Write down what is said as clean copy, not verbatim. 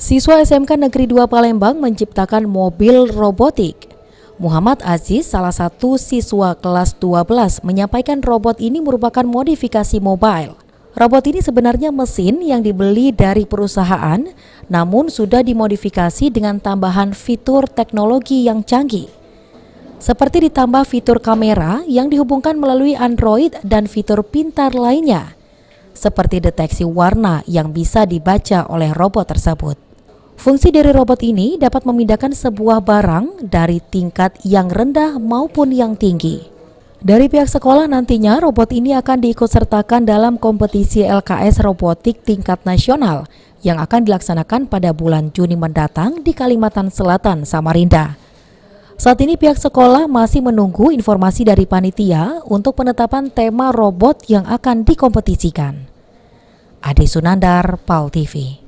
Siswa SMK Negeri 2 Palembang menciptakan mobil robotik. Muhammad Aziz, salah satu siswa kelas 12, menyampaikan robot ini merupakan modifikasi mobile. Robot ini sebenarnya mesin yang dibeli dari perusahaan, namun sudah dimodifikasi dengan tambahan fitur teknologi yang canggih. Seperti ditambah fitur kamera yang dihubungkan melalui Android dan fitur pintar lainnya, seperti deteksi warna yang bisa dibaca oleh robot tersebut. Fungsi dari robot ini dapat memindahkan sebuah barang dari tingkat yang rendah maupun yang tinggi. Dari pihak sekolah nantinya robot ini akan diikutsertakan dalam kompetisi LKS robotik tingkat nasional yang akan dilaksanakan pada bulan Juni mendatang di Kalimantan Selatan, Samarinda. Saat ini pihak sekolah masih menunggu informasi dari panitia untuk penetapan tema robot yang akan dikompetisikan. Ade Sunandar, PAL TV.